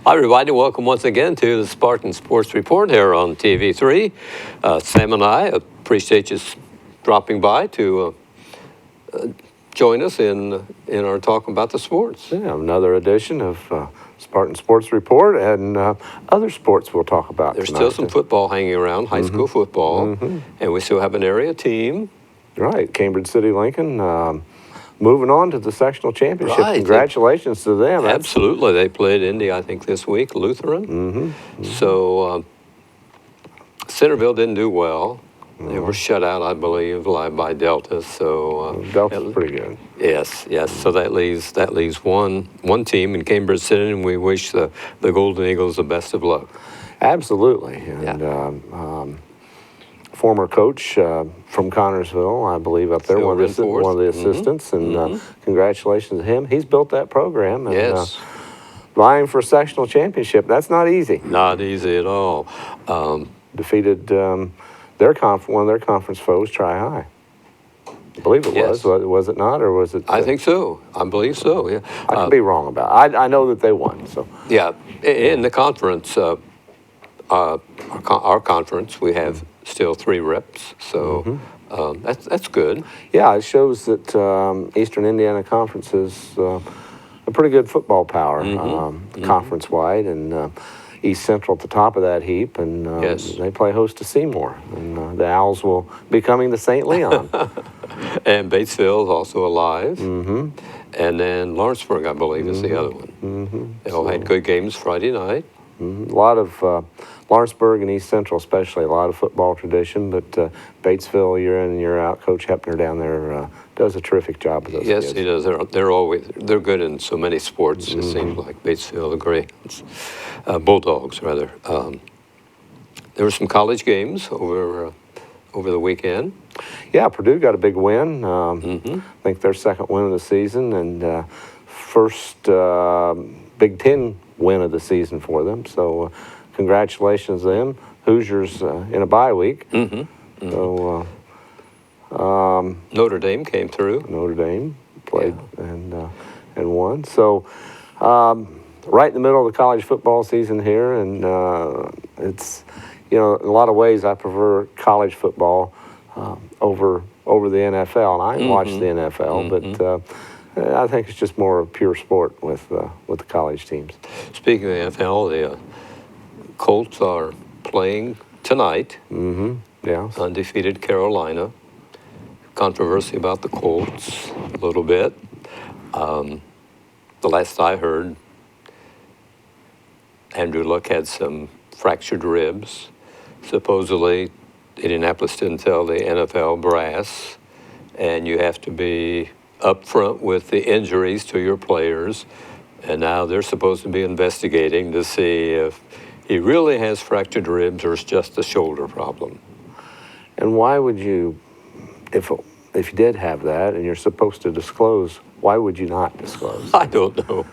Hi, everybody. Welcome once again to the Spartan Sports Report here on TV3. Sam and I appreciate you dropping by to join us in our talk about the sports. Yeah, another edition of Spartan Sports Report and other sports we'll talk about There's tonight. still some football hanging around, high school football, and we still have an area team. Right, Cambridge City Lincoln moving on to the sectional championship. Right. Congratulations to them. Absolutely. They played Indy, I think, this week, Lutheran. So Centerville didn't do well. They were shut out, I believe, live by Delta. So Delta's pretty good. Yes. So that leaves one team in Cambridge City, and we wish the Golden Eagles the best of luck. Absolutely. And former coach from Connorsville, I believe, up there, one of the assistants, and congratulations to him. He's built that program. And, Yes. vying for a sectional championship, that's not easy. Not easy at all. Defeated one of their conference foes, Tri High. I believe it Yes. was it not, or was it? I think so. I believe so, yeah. I could be wrong about it. I know that they won, so. Yeah, in the conference, our conference, we have still 3 reps, so that's good. Yeah, it shows that Eastern Indiana Conference is a pretty good football power, conference-wide, and East Central at the top of that heap, and Yes. they play host to Seymour, and the Owls will be coming to St. Leon. And Batesville is also alive. And then Lawrenceburg, I believe, is the other one. They all had good games Friday night. A lot of Lawrenceburg and East Central, especially, a lot of football tradition. But Batesville, year in and year out, Coach Hepner down there does a terrific job with those Yes, kids. he does. They're good in so many sports. It seems like Batesville, the Greyhounds, Bulldogs rather. There were some college games over the weekend. Yeah, Purdue got a big win. I think their second win of the season, and first Big Ten win of the season for them. So congratulations to them. Hoosiers in a bye week. So Notre Dame came through. Notre Dame played and won. So right in the middle of the college football season here, and it's, in a lot of ways I prefer college football over the NFL, and I watch the NFL, but I think it's just more of pure sport with the college teams. Speaking of the NFL, the Colts are playing tonight. Yeah. Undefeated Carolina. Controversy about the Colts a little bit. The last I heard, Andrew Luck had some fractured ribs. Supposedly, Indianapolis didn't tell the NFL brass, and you have to be upfront with the injuries to your players. And now they're supposed to be investigating to see if he really has fractured ribs or it's just a shoulder problem. And why would you, if you did have that and you're supposed to disclose, why would you not disclose? I don't know.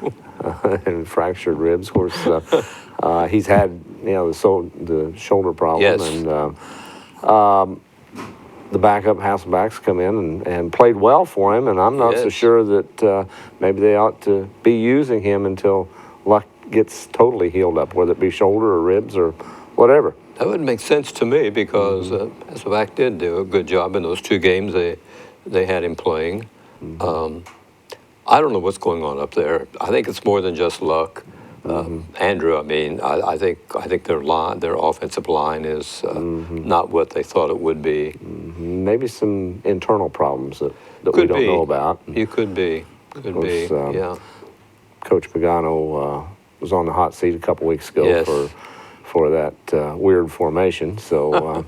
And fractured ribs, of course, he's had the shoulder problem. Yes. And the backup Hasselbacks come in and played well for him, and I'm not so sure that maybe they ought to be using him until Luck gets totally healed up, whether it be shoulder or ribs or whatever. That would make sense to me because Hasselback did do a good job in those 2 games they had him playing. I don't know what's going on up there. I think it's more than just luck. Andrew, I think their offensive line is not what they thought it would be. Maybe some internal problems that we don't know about. You could be. Yeah. Coach Pagano was on the hot seat a couple weeks ago Yes. for that weird formation. So,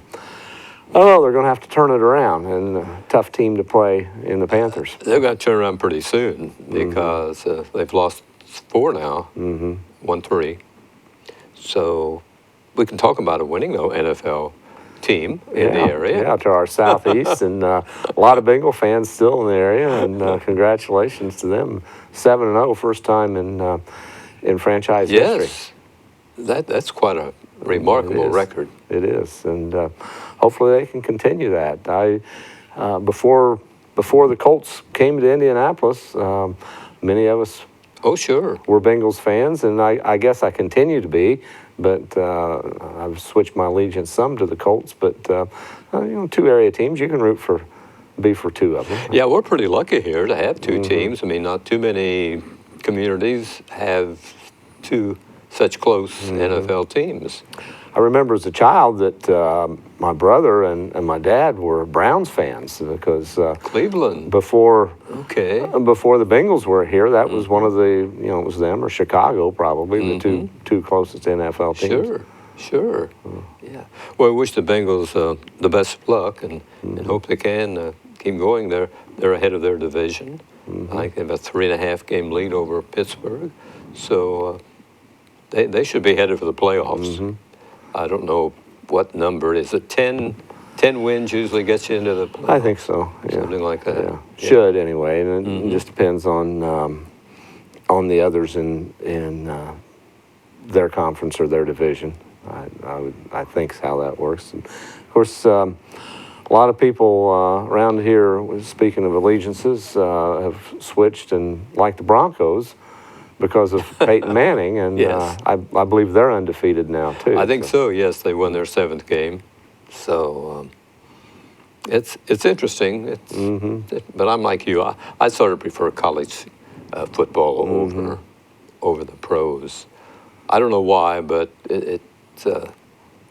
they're going to have to turn it around, and a tough team to play in the Panthers. They're going to turn around pretty soon because they've lost 4 now, 1-3. So we can talk about a winning, though, NFL team in the area. Yeah, to our southeast, and a lot of Bengal fans still in the area, and congratulations to them. 7-0, first time in franchise history. Yes, that's quite a remarkable record. It is, and hopefully they can continue that. Before the Colts came to Indianapolis, many of us Oh, sure. We're Bengals fans, and I guess I continue to be, but I've switched my allegiance some to the Colts. But two area teams, you can be for two of them. Yeah, we're pretty lucky here to have two teams. I mean, not too many communities have two such close NFL teams. I remember as a child that my brother and my dad were Browns fans because Cleveland. before Okay. before the Bengals were here, that was one of the it was them or Chicago probably the two closest NFL teams. Sure, sure. Yeah. Well, I wish the Bengals the best of luck and hope they can keep going. They're ahead of their division. I think they have a 3.5 game lead over Pittsburgh. So they should be headed for the playoffs. I don't know what number. Is it 10 wins usually gets you into the playoffs? I think so. Yeah. Something like that. Yeah. Should anyway, and it just depends on the others in their conference or their division. I think is how that works. And of course, a lot of people around here, speaking of allegiances, have switched and like the Broncos because of Peyton Manning, and Yes. I believe they're undefeated now too. I think so. Yes, they won their 7th game. So it's interesting. But I'm like you. I sort of prefer college football over the pros. I don't know why, but it's.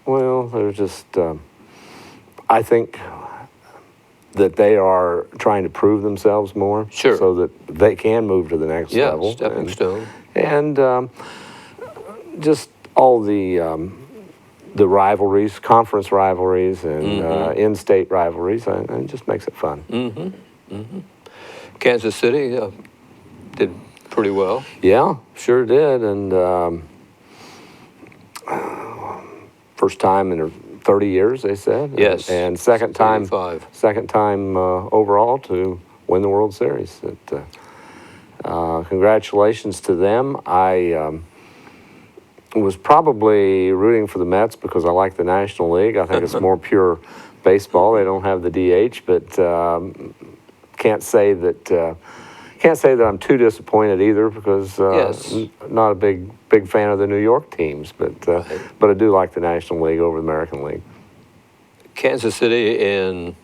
Well, they're just. I think that they are trying to prove themselves more, Sure. so that they can move to the next level. Stepping stone. And just all the rivalries, conference rivalries, and in-state rivalries, and it just makes it fun. Kansas City did pretty well. Yeah, sure did, and first time in 30 years, they said. Yes. And second time 35. Overall to win the World Series. Congratulations to them. I was probably rooting for the Mets because I like the National League. I think it's more pure baseball. They don't have the DH, but can't say that I'm too disappointed either because not a big fan of the New York teams, but I do like the National League over the American League. Kansas City in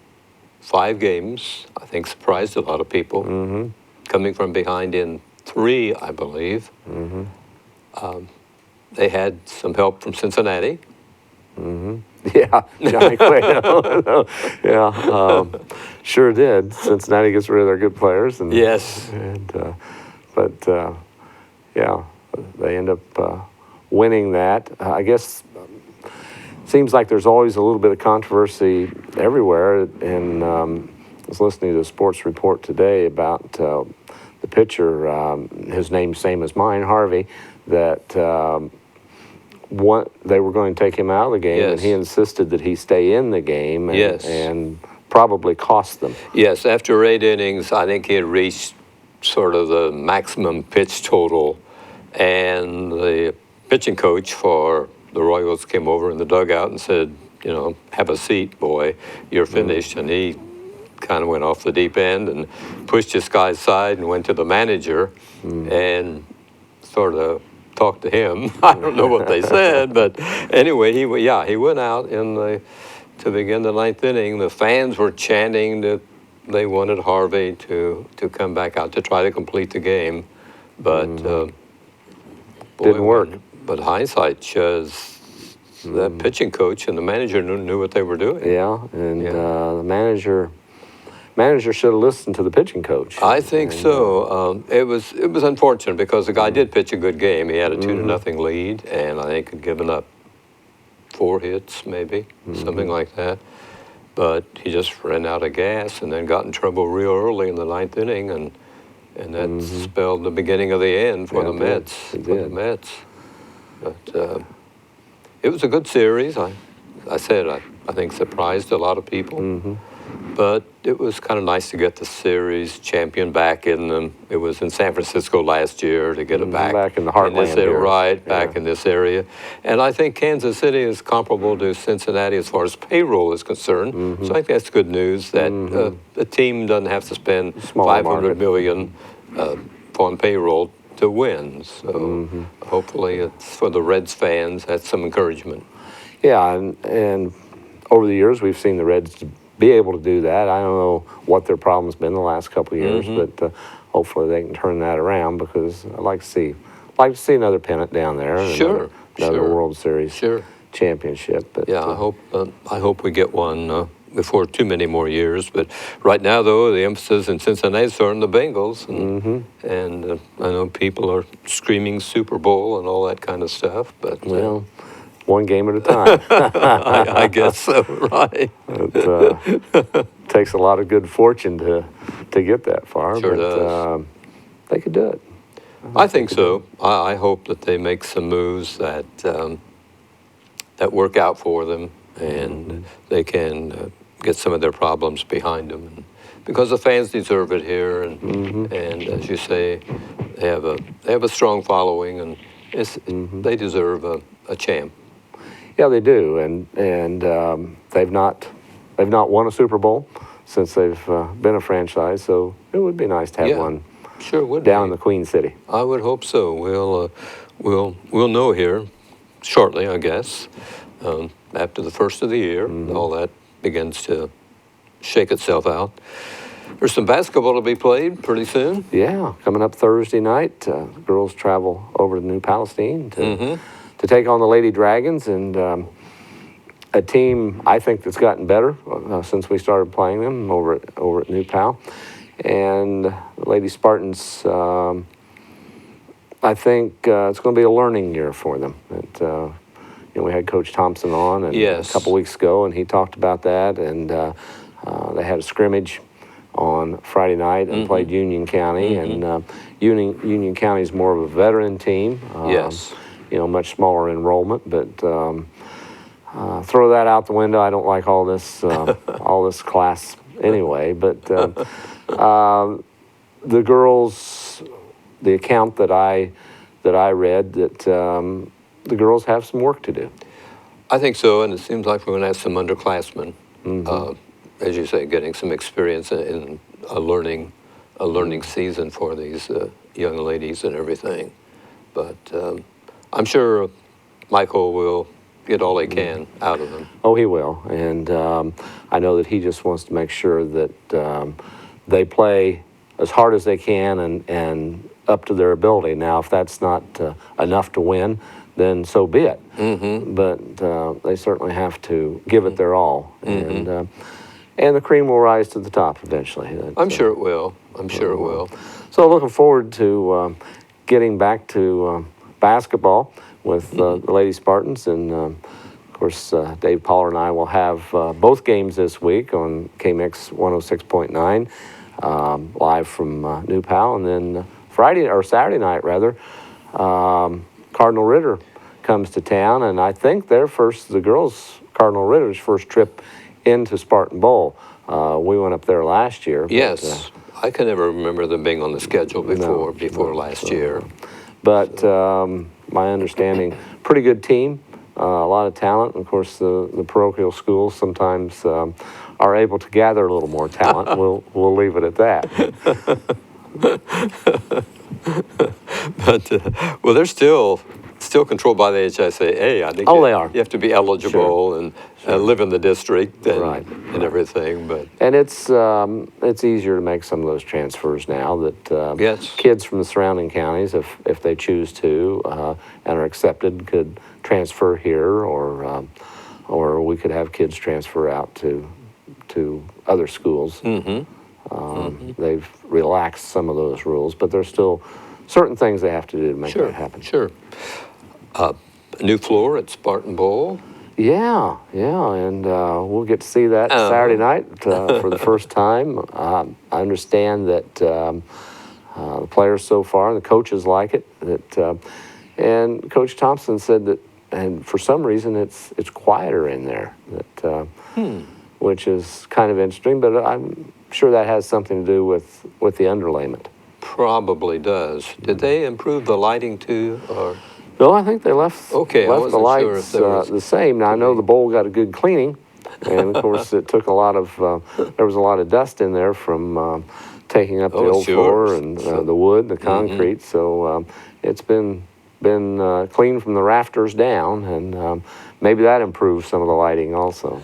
5 games, I think, surprised a lot of people. Coming from behind in 3, I believe. They had some help from Cincinnati. Yeah, Johnny Cueto. Yeah, sure did. Cincinnati gets rid of their good players, and Yes. but they end up winning that. I guess seems like there's always a little bit of controversy everywhere. And I was listening to a sports report today about the pitcher. His name's same as mine, Harvey. That. They were going to take him out of the game, and he insisted that he stay in the game, and probably cost them. Yes, after 8 innings, I think he had reached sort of the maximum pitch total, and the pitching coach for the Royals came over in the dugout and said, have a seat, boy, you're finished. And he kind of went off the deep end and pushed this guy aside and went to the manager and sort of talked to him. I don't know what they said, but anyway, he went out to begin the 9th inning. The fans were chanting that they wanted Harvey to come back out to try to complete the game, but didn't work. But hindsight shows that pitching coach and the manager knew what they were doing. Yeah, and the manager should have listened to the pitching coach. I think so. It was unfortunate because the guy did pitch a good game. He had a 2-0 lead, and I think had given up 4 hits, maybe something like that. But he just ran out of gas, and then got in trouble real early in the 9th inning, and that spelled the beginning of the end for the Mets. But it was a good series. I think surprised a lot of people. But it was kind of nice to get the series champion back in them. It was in San Francisco last year to get it back in the heartland here. Right, back in this area. And I think Kansas City is comparable to Cincinnati as far as payroll is concerned. So I think that's good news that a team doesn't have to spend $500 million on payroll to win. So hopefully it's for the Reds fans. That's some encouragement. Yeah, and over the years we've seen the Reds be able to do that. I don't know what their problem's been the last couple of years, but hopefully they can turn that around, because I'd like to see another pennant down there, and Sure, another sure. World Series Sure. championship. But, Yeah, I hope we get one before too many more years. But right now, though, the emphasis in Cincinnati is on the Bengals, and I know people are screaming Super Bowl and all that kind of stuff. But well, one game at a time. I guess so, right? It takes a lot of good fortune to get that far. Sure but does. they could do it. I think so. I hope that they make some moves that that work out for them, and they can get some of their problems behind them. And because the fans deserve it here, and as you say, they have a strong following, and they deserve a champ. Yeah, they do, and they've not won a Super Bowl since they've been a franchise. So it would be nice to have one. Sure would down be. in the Queen City. I would hope so. We'll know here shortly, I guess, after the first of the year. All that begins to shake itself out. There's some basketball to be played pretty soon. Yeah, coming up Thursday night, the girls travel over to New Palestine to take on the Lady Dragons, and a team I think that's gotten better since we started playing them over at New Pal. And the Lady Spartans, I think it's going to be a learning year for them. We had Coach Thompson on a couple weeks ago, and he talked about that. And they had a scrimmage on Friday night and played Union County. And Union County is more of a veteran team. Much smaller enrollment, but throw that out the window. I don't like all this class anyway, but the girls, the account that I read, that the girls have some work to do. I think so, and it seems like we're going to have some underclassmen, as you say, getting some experience in a learning season for these young ladies and everything. But I'm sure Michael will get all he can out of them. Oh, he will, and I know that he just wants to make sure that they play as hard as they can and up to their ability. Now, if that's not enough to win, then so be it. But they certainly have to give it their all, and the cream will rise to the top eventually. I'm sure it will. I'm sure it will. So looking forward to getting back to basketball with the Lady Spartans, and of course Dave Pollard and I will have both games this week on KMX 106.9 live from New Pal, and then Saturday night rather, Cardinal Ritter comes to town, and I think the girls' Cardinal Ritter's first trip into Spartan Bowl. We went up there last year. Yes, I can never remember them being on the schedule before last year. But my understanding, pretty good team, a lot of talent. And of course, the parochial schools sometimes are able to gather a little more talent. We'll leave it at that. But well, they're still controlled by the HSAA. I think. They are. You have to be eligible and live in the district and everything. But it's easier to make some of those transfers now that kids from the surrounding counties, if they choose to and are accepted, could transfer here, or we could have kids transfer out to other schools. They've relaxed some of those rules, but there's still certain things they have to do to make that happen. Sure. A new floor at Spartan Bowl. Yeah, and we'll get to see that Saturday night for the first time. I understand that the players so far, the coaches like it. And Coach Thompson said that, and for some reason it's quieter in there. Which is kind of interesting, but I'm sure that has something to do with the underlayment. Probably does. Did they improve the lighting too, or? No, I think they left the lights sure the same. Now I know the bowl got a good cleaning, and of course it took there was a lot of dust in there from taking up the Oh, old sure. floor and So- the wood, the concrete. So it's been cleaned from the rafters down, and maybe that improves some of the lighting also.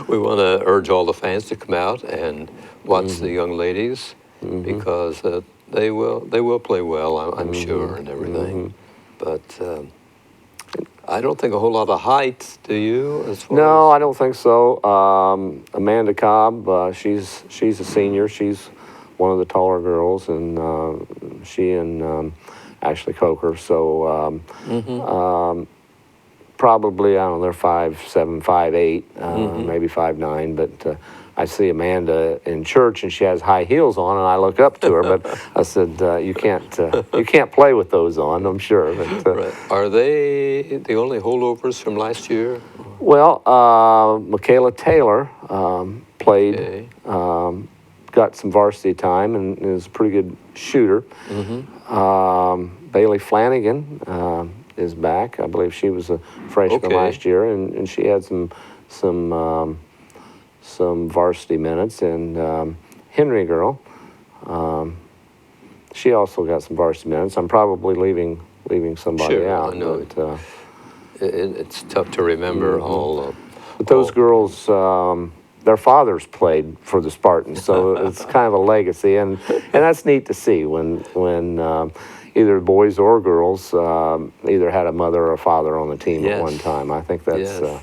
We want to urge all the fans to come out and watch the young ladies because they will play well, I'm sure, and everything. But I don't think a whole lot of height, do you? As far No, as, I don't think so. Amanda Cobb, she's a senior. She's one of the taller girls, and she and Ashley Coker. So probably, I don't know, they're 5'7", 5'8", maybe 5'9", but I see Amanda in church and she has high heels on, and I look up to her, but I said, you can't play with those on, I'm sure. But, right. Are they the only holdovers from last year? well, Michaela Taylor played, Okay. got some varsity time and is a pretty good shooter. Bailey Flanagan is back. I believe she was a freshman Okay. last year, and she had some varsity minutes. And Henry girl, she also got some varsity minutes. I'm probably leaving somebody Sure, out. I know. But, It's tough to remember all. but those all- girls, their fathers played for the Spartans, so it's kind of a legacy, and that's neat to see when either boys or girls either had a mother or a father on the team at Yes. one time. I think that's Yes.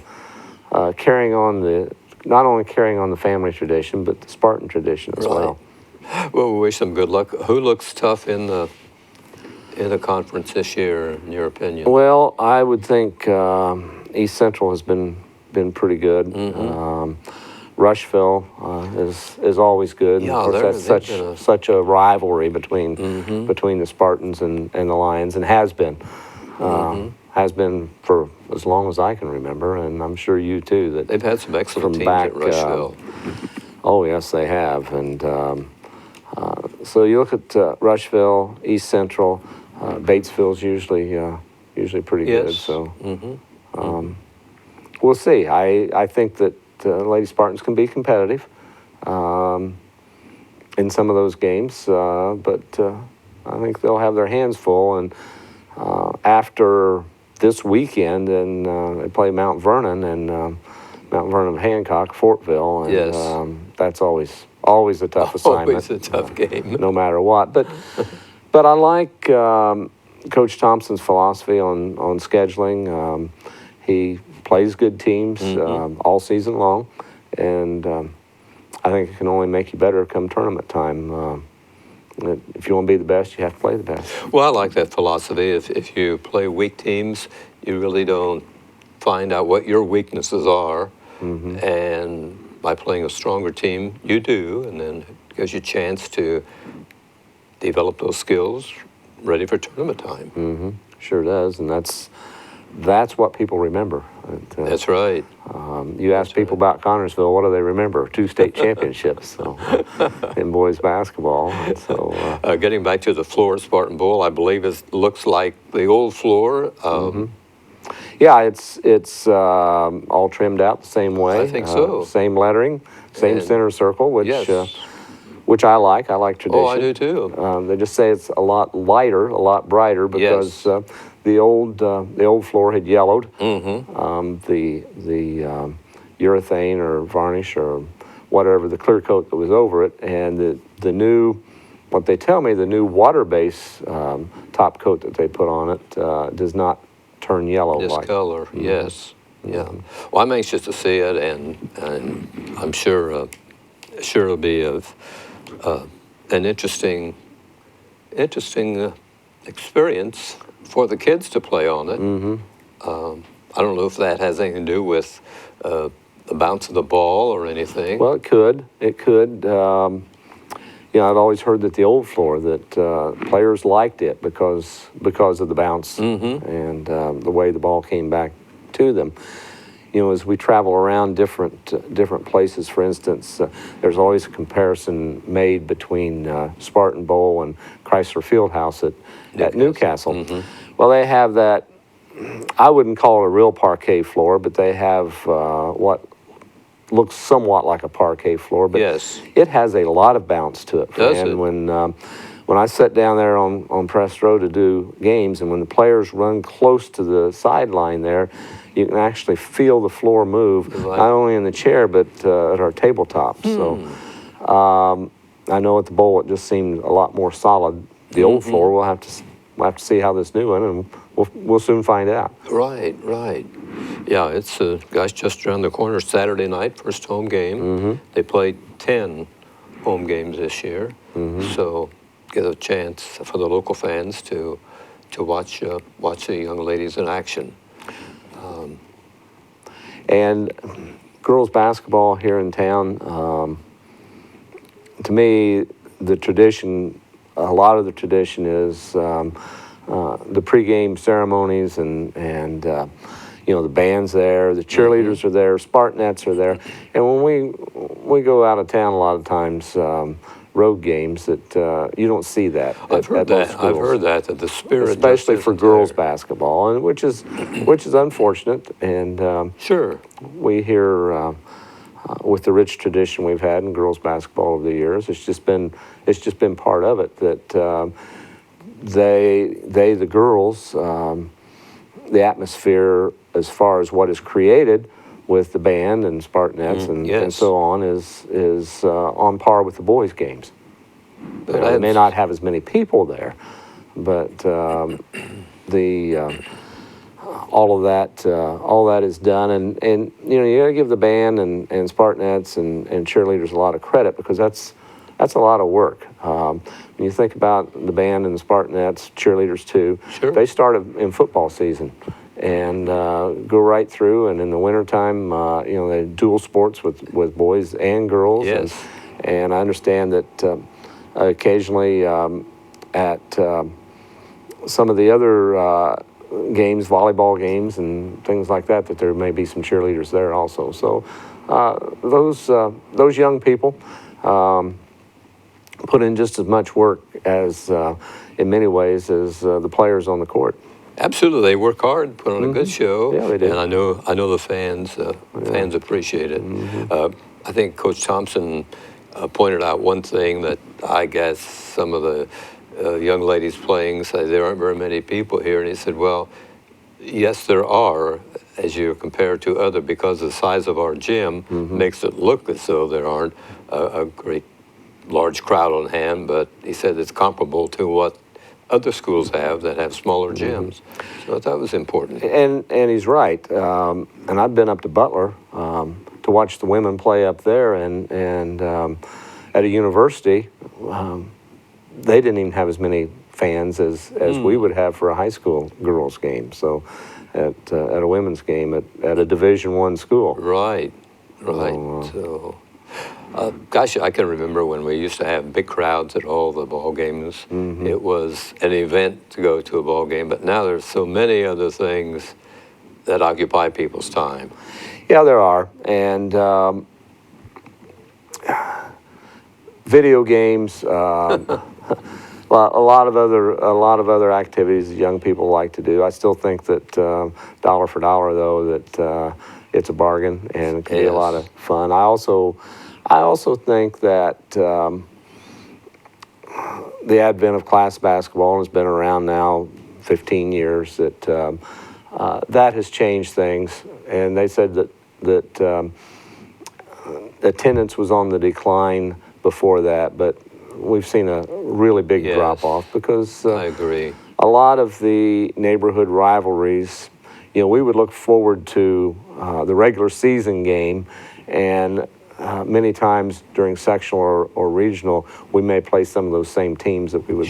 carrying on not only carrying on the family tradition, but the Spartan tradition as Right. well. Well, we wish them good luck. Who looks tough in the conference this year, in your opinion? Well, I would think East Central has been pretty good. Rushville is always good. Yeah, of course, they're- that's they've been such a rivalry between the Spartans and the Lions, and has been for as long as I can remember, and I'm sure you too. That They've had some excellent from teams back, at Rushville. oh yes, they have, and so you look at Rushville, East Central, Batesville's usually pretty good. Yes. So we'll see. I think that Lady Spartans can be competitive in some of those games, but I think they'll have their hands full. And after this weekend, and they play Mount Vernon and Mount Vernon Hancock, Fortville, and Yes. that's always a tough assignment. Always a tough game. No matter what. But I like Coach Thompson's philosophy on scheduling. He plays good teams all season long, and I think it can only make you better come tournament time. If you want to be the best, you have to play the best. Well, I like that philosophy. If you play weak teams, you really don't find out what your weaknesses are. And by playing a stronger team, you do, and then it gives you a chance to develop those skills ready for tournament time. Sure does, and that's what people remember. That's right. You ask people about Connersville, what do they remember? 2 state championships in boys basketball. And so, Getting back to the floor at Spartan Bowl, I believe it looks like the old floor. yeah, it's all trimmed out the same way. I think so. Same lettering, same And- center circle, Yes. which I like. I like tradition. Oh, I do too. They just say it's a lot lighter, a lot brighter because the old floor had yellowed. The urethane or varnish or whatever, the clear coat that was over it, and the new, what they tell me, the new water base top coat that they put on it does not turn yellow. Discolor, yes. Yeah. Well, I'm anxious to see it, and I'm sure it'll be an interesting experience for the kids to play on it. I don't know if that has anything to do with the bounce of the ball or anything. Well, it could. It could. I'd always heard that the old floor that players liked it because of the bounce and the way the ball came back to them. As we travel around different places, for instance, there's always a comparison made between Spartan Bowl and Chrysler Fieldhouse at Newcastle. Well, they have that. I wouldn't call it a real parquet floor, but they have what looks somewhat like a parquet floor, but Yes. it has a lot of bounce to it. Does And it? when I sat down there on press row to do games, and when the players run close to the sideline there, you can actually feel the floor move, Right. not only in the chair but at our tabletop. So I know at the bowl it just seemed a lot more solid. The old floor, we'll have to see how this new one, and we'll soon find out. Right, right. Yeah, it's guys just around the corner. Saturday night, first home game. They played 10 home games this year, so get a chance for the local fans to watch the young ladies in action. And girls basketball here in town, to me, the tradition, a lot of the tradition is the pregame ceremonies and the band's there, the cheerleaders are there, Spartanettes are there. And when we go out of town, a lot of times, road games, that you don't see that. I've heard those that. I've schools. heard that the spirit, Especially just for isn't girls there. basketball, and which is unfortunate. And Sure. we hear with the rich tradition we've had in girls basketball over the years, it's just been part of it that the girls, the atmosphere as far as what is created with the band and Spartanettes and yes. so on is on par with the boys' games. They may not have as many people there, but all that is done, and you got to give the band and Spartanettes and cheerleaders a lot of credit, because that's a lot of work. When you think about the band and the Spartanettes, cheerleaders too, Sure. they started in football season and go right through, and in the wintertime, they dual sports with boys and girls. Yes. And I understand that occasionally at some of the other games, volleyball games and things like that, that there may be some cheerleaders there also. So those young people put in just as much work as, in many ways, as the players on the court. Absolutely, they work hard, put on a good show. Yeah, they do. And I know the fans appreciate it. I think Coach Thompson pointed out one thing that I guess some of the young ladies playing say there aren't very many people here, and he said, well, yes, there are, as you compare to other, because the size of our gym makes it look as though there aren't a great large crowd on hand, but he said it's comparable to what other schools have that have smaller gyms. So I thought it was important. And he's right. And I've been up to Butler to watch the women play up there, and at a university, they didn't even have as many fans as we would have for a high school girls game. So at a women's game at a Division I school. Right. Gosh, I can remember when we used to have big crowds at all the ball games. It was an event to go to a ball game, but now there's so many other things that occupy people's time. Yeah, there are, and video games, a lot of other activities that young people like to do. I still think that dollar for dollar, though, that it's a bargain and it can be a lot of fun. I also think that the advent of class basketball has been around now 15 years. That has changed things, and they said that attendance was on the decline before that, but we've seen a really big drop off because I agree. A lot of the neighborhood rivalries, we would look forward to the regular season game, and many times during sectional or regional, we may play some of those same teams that we would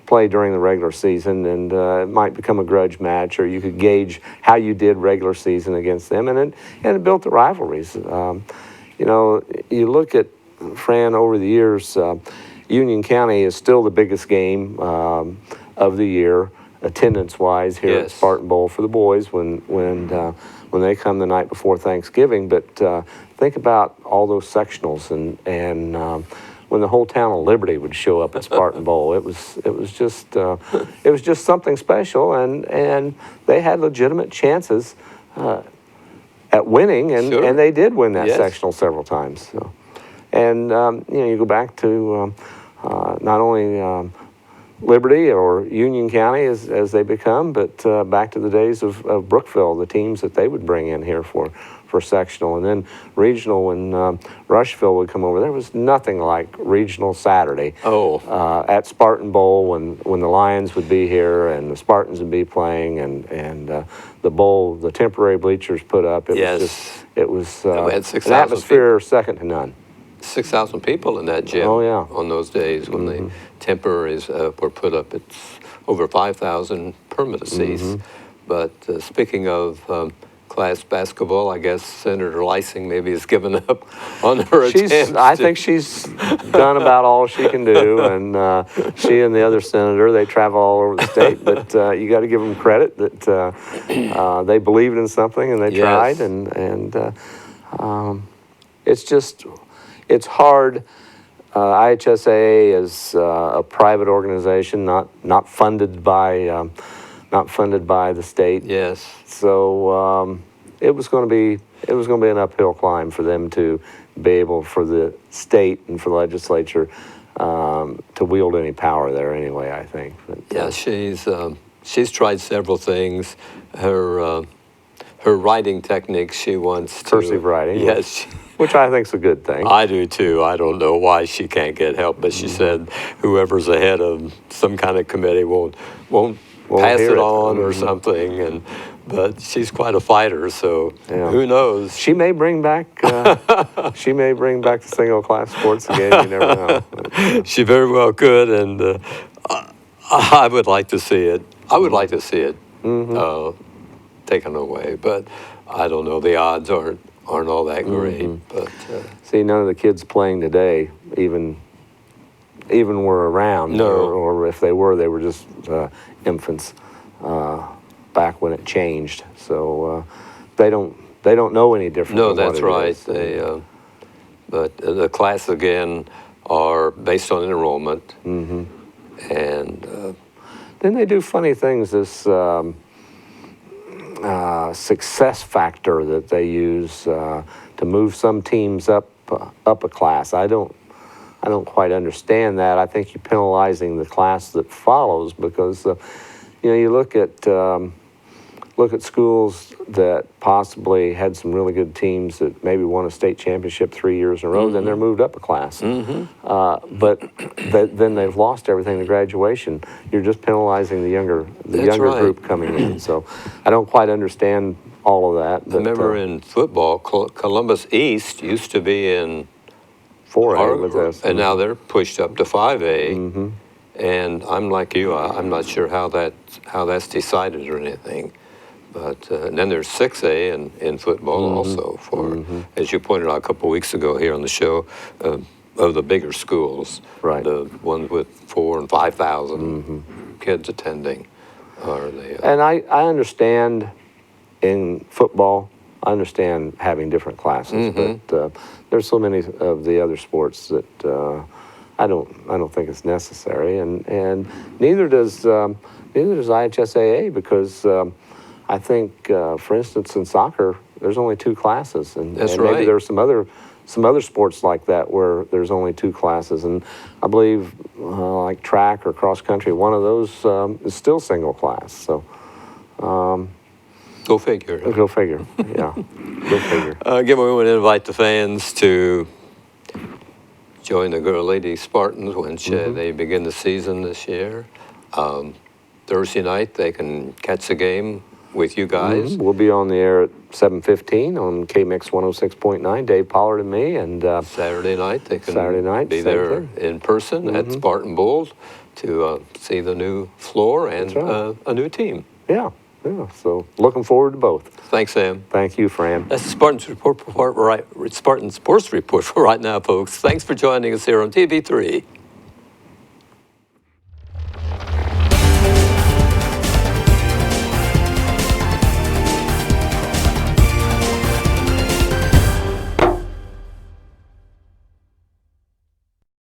play during the regular season, and it might become a grudge match, or you could gauge how you did regular season against them, and it built the rivalries. You look at, Fran, over the years, Union County is still the biggest game of the year, attendance-wise, here at Spartan Bowl for the boys when they come the night before Thanksgiving. But think about all those sectionals and when the whole town of Liberty would show up at Spartan Bowl. It was just something special, and they had legitimate chances at winning, and, Sure. and they did win that Yes. sectional several times. So. And you go back to not only Liberty or Union County as they become, but back to the days of Brookville, the teams that they would bring in here for sectional, and then regional when Rushville would come over. There was nothing like regional Saturday. Oh. At Spartan Bowl when the Lions would be here and the Spartans would be playing, and the bowl, the temporary bleachers put up. It was we had an 6,000 atmosphere second to none. 6,000 people in that gym. Oh, yeah. On those days when the temporaries were put up. It's over 5,000 permanent seats. But speaking of class basketball, I guess Senator Lysing maybe has given up on her attempts. I think she's done about all she can do, and she and the other senator, they travel all over the state. But you got to give them credit that they believed in something and they Yes. tried, and it's hard. IHSAA is a private organization, not funded by the state. Yes. So it was going to be an uphill climb for them to be able, for the state and for the legislature, to wield any power there anyway, I think. But, Yeah, she's tried several things. Her writing technique, she wants to... Cursive writing. Yes. Which I think is a good thing. I do too. I don't know why she can't get help, but she said whoever's ahead of some kind of committee won't pass hear it it. on or something. But she's quite a fighter, so who knows? She may bring back the single class sports again. You never know. She very well could, and I would like to see it. I would like to see it taken away, but I don't know. The odds aren't all that great. But see, none of the kids playing today even were around. No. Or if they were just infants back when it changed. So they don't know any different. no, than that's what it right. is. They, but the classes again are based on enrollment, and Then they do funny things. This success factor that they use to move some teams up a class. I don't quite understand that. I think you're penalizing the class that follows because you look at schools that possibly had some really good teams that maybe won a state championship 3 years in a row, then they're moved up a class. But then they've lost everything to graduation. You're just penalizing the younger right. group coming in. So I don't quite understand all of that. But, I remember in football, Columbus East used to be in 4A with us. and now they're pushed up to 5A. And I'm like you, I'm not sure how that's decided or anything. But and then there's 6A in football also for, as you pointed out a couple of weeks ago here on the show, of the bigger schools, Right. the ones with 4,000 and 5,000 kids attending, are the And I understand in football, I understand having different classes, but there's so many of the other sports that I don't think it's necessary, and neither does IHSAA because I think, for instance, in soccer, there's only 2 classes, and That's maybe right. there's some other sports like that where there's only 2 classes, and I believe like track or cross country, one of those is still single class. So go figure. go figure, yeah, go figure. Again, we want to invite the fans to join the Girl Lady Spartans when they begin the season this year. Thursday night, they can catch the game with you guys. We'll be on the air at 7:15 on KMix 106.9, Dave Pollard and me, and Saturday night, they can Saturday night, be same there thing. in person at Spartan Bowl to see the new floor and That's right. a new team. yeah, so looking forward to both. Thanks, Sam. Thank you, Fran. That's the Spartan Sports Report for right now, folks. Thanks for joining us here on TV3.